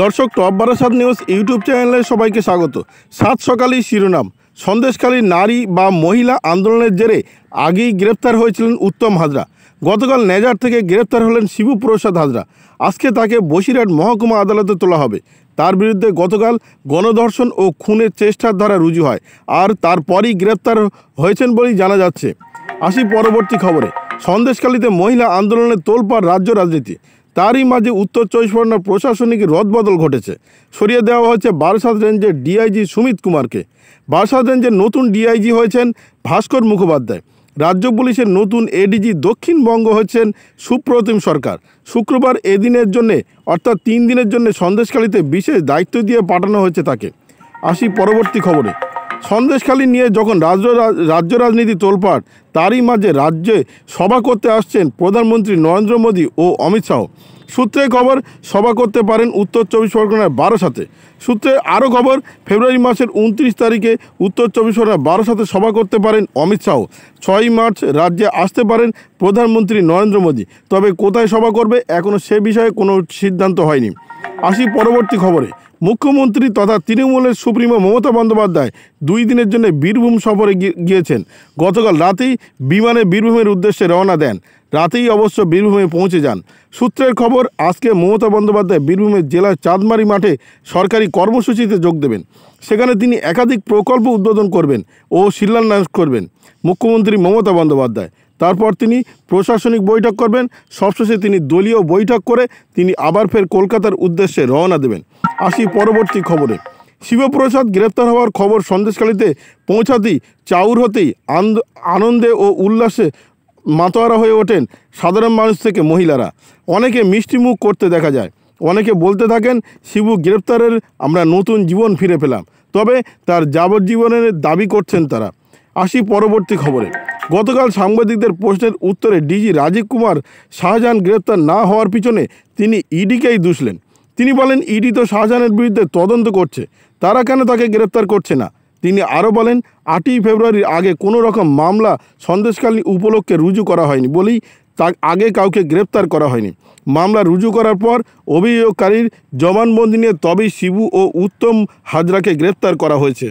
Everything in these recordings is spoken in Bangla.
দর্শক, টপ বারাসাত নিউজ ইউটিউব চ্যানেলে সবাইকে স্বাগত। সাত সকালেই শিরোনাম। সন্দেশখালী নারী বা মহিলা আন্দোলনের জেরে আগেই গ্রেপ্তার হয়েছিলেন উত্তম হাজরা। গতকাল নেজার থেকে গ্রেপ্তার হলেন শিবপ্রসাদ হাজরা। আজকে তাকে বসিরহাট মহকুমা আদালতে তোলা হবে। তার বিরুদ্ধে গতকাল গণধর্ষণ ও খুনের চেষ্টার ধারা রুজু হয়, আর তারপরই গ্রেপ্তার হয়েছেন বলেই জানা যাচ্ছে। আসি পরবর্তী খবরে। সন্দেশখালীতে মহিলা আন্দোলনের তোলপাড় রাজ্য রাজনীতি। তারই মাঝে উত্তর চব্বিশ পরগনার প্রশাসনিক রদবদল ঘটেছে। সরিয়ে দেওয়া হয়েছে বারাসাত রেঞ্জের ডিআইজি সুমিত কুমারকে। বারাসাত রেঞ্জের নতুন ডিআইজি হয়েছেন ভাস্কর মুখোপাধ্যায়। রাজ্য পুলিশের নতুন এডিজি দক্ষিণবঙ্গ হচ্ছেন সুপ্রতিম সরকার। শুক্রবার এদিনের জন্যে অর্থাৎ 3 দিনের জন্য সন্দেশখালীতে বিশেষ দায়িত্ব দিয়ে পাঠানো হয়েছে তাকে। আসি পরবর্তী খবরে। সন্দেশখালী নিয়ে যখন রাজ্য রাজনীতি তোলপাড়, তারই মাঝে রাজ্যে সভা করতে আসছেন প্রধানমন্ত্রী নরেন্দ্র মোদী ও অমিত শাহ। সূত্রে খবর, সভা করতে পারেন উত্তর চব্বিশ পরগনার বারাসাতে। সূত্রে আরও খবর, ফেব্রুয়ারি মাসের 29 তারিখে উত্তর চব্বিশ পরগনার বারাসাতে সভা করতে পারেন অমিত শাহ। 6 মার্চ রাজ্যে আসতে পারেন প্রধানমন্ত্রী নরেন্দ্র মোদী। তবে কোথায় সভা করবে এখনও সে বিষয়ে কোনো সিদ্ধান্ত হয়নি। আসি পরবর্তী খবরে। মুখ্যমন্ত্রী তথা তৃণমূলের সুপ্রিমো মমতা বন্দ্যোপাধ্যায় 2 দিনের জন্য বীরভূম সফরে গিয়েছেন। গতকাল রাতেই বিমানে বীরভূমের উদ্দেশ্যে রওনা দেন। রাতেই অবশ্য বীরভূমে পৌঁছে যান। সূত্রের খবর, আজকে মমতা বন্দ্যোপাধ্যায় বীরভূমের জেলার চাঁদমারি মাঠে সরকারি কর্মসূচিতে যোগ দেবেন। সেখানে তিনি একাধিক প্রকল্প উদ্বোধন করবেন ও শিলান্যাস করবেন মুখ্যমন্ত্রী মমতা বন্দ্যোপাধ্যায়। তারপর তিনি প্রশাসনিক বৈঠক করবেন। সবশেষে তিনি দলীয় বৈঠক করে তিনি আবার ফের কলকাতার উদ্দেশ্যে রওনা দেবেন। আসি পরবর্তী খবরে। শিবপ্রসাদ গ্রেপ্তার হওয়ার খবর সন্দেশখালীতে পৌঁছাতেই চাউর হতেই আনন্দে ও উল্লাসে মাতোয়ারা হয়ে ওঠেন সাধারণ মানুষ থেকে মহিলারা। অনেকে মিষ্টি মুখ করতে দেখা যায়। অনেকে বলতে থাকেন, শিবু গ্রেপ্তারের আমরা নতুন জীবন ফিরে পেলাম। তবে তার যাবজ্জীবনের দাবি করছেন তারা। আসি পরবর্তী খবরে। গতকাল সাংবাদিকদের প্রশ্নের উত্তরে ডিজি রাজীব কুমার শাহজাহান গ্রেপ্তার না হওয়ার পিছনে তিনি ইডিকেই দুষলেন। তিনি বলেন, ইডি তো শাহজাহানের বিরুদ্ধে তদন্ত করছে, তারা কেন তাকে গ্রেপ্তার করছে না। তিনি আরও বলেন, 8ই ফেব্রুয়ারির আগে কোনো রকম মামলা সন্দেশখালী উপলক্ষে রুজু করা হয়নি বলেই তার আগে কাউকে গ্রেপ্তার করা হয়নি। মামলা রুজু করার পর অভিযোগকারীর জবানবন্দি নিয়ে তবেই শিবু ও উত্তম হাজরাকে গ্রেপ্তার করা হয়েছে।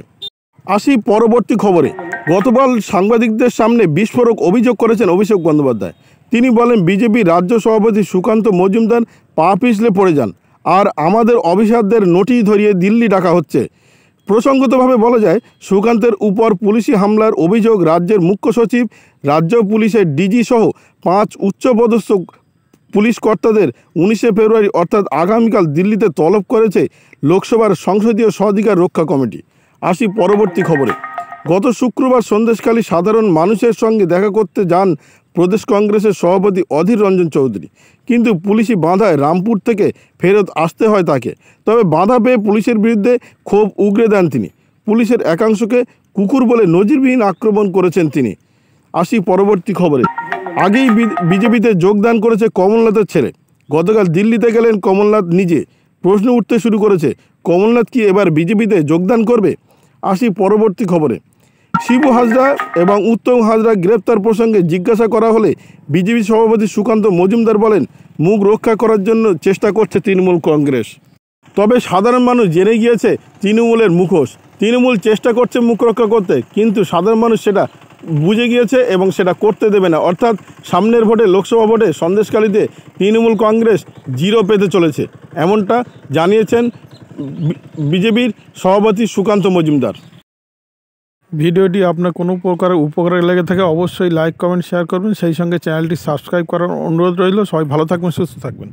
আসি পরবর্তী খবরে। গতকাল সাংবাদিকদের সামনে বিস্ফোরক অভিযোগ করেছেন অভিষেক বন্দ্যোপাধ্যায়। তিনি বলেন, বিজেপি রাজ্য সভাপতি সুকান্ত মজুমদার পা পিছলে পড়ে যান, আর আমাদের অফিসারদের নোটিশ ধরিয়ে দিল্লি ডাকা হচ্ছে। প্রসঙ্গতভাবে বলা যায়, সুকান্তের উপর পুলিশি হামলার অভিযোগ রাজ্যের মুখ্য সচিব, রাজ্য পুলিশের ডিজি সহ 5 উচ্চপদস্থ পুলিশ কর্তাদের 19শে ফেব্রুয়ারি অর্থাৎ আগামীকাল দিল্লিতে তলব করেছে লোকসভার সংসদীয় স্বাধিকার রক্ষা কমিটি। আসি পরবর্তী খবরে। গত শুক্রবার সন্দেশখালী সাধারণ মানুষের সঙ্গে দেখা করতে যান প্রদেশ কংগ্রেসের সভাপতি অধীর রঞ্জন চৌধুরী, কিন্তু পুলিশি বাধায় রামপুর থেকে ফেরত আসতে হয় তাকে। তবে বাধা পেয়ে পুলিশের বিরুদ্ধে ক্ষোভ উগরে দেন তিনি। পুলিশের একাংশকে কুকুর বলে নজিরবিহীন আক্রমণ করেছেন তিনি। আসি পরবর্তী খবরে। আগেই বিজেপিতে যোগদান করেছে কমলনাথের ছেলে। গতকাল দিল্লিতে গেলেন কমলনাথ নিজে। প্রশ্ন উঠতে শুরু করেছে, কমলনাথ কি এবার বিজেপিতে যোগদান করবে? আসি পরবর্তী খবরে। শিবু হাজরা এবং উত্তম হাজরা গ্রেপ্তার প্রসঙ্গে জিজ্ঞাসা করা হলে বিজেপি সভাপতি সুকান্ত মজুমদার বলেন, মুখ রক্ষা করার জন্য চেষ্টা করছে তৃণমূল কংগ্রেস। তবে সাধারণ মানুষ জেনে গিয়েছে তৃণমূলের মুখোশ। তৃণমূল চেষ্টা করছে মুখ রক্ষা করতে, কিন্তু সাধারণ মানুষ সেটা বুঝে গিয়েছে এবং সেটা করতে দেবে না। অর্থাৎ সামনের ভোটে, লোকসভা ভোটে সন্দেশখালীতে তৃণমূল কংগ্রেস 0 পেতে চলেছে, এমনটা জানিয়েছেন বিজেপির সভাপতি সুকান্ত মজুমদার। ভিডিওটি আপনার কোনো প্রকারের উপকারে লেগে থাকে অবশ্যই লাইক, কমেন্ট, শেয়ার করবেন। সেই সঙ্গে চ্যানেলটি সাবস্ক্রাইব করার অনুরোধ রইল। সবাই ভালো থাকবেন, সুস্থ থাকবেন।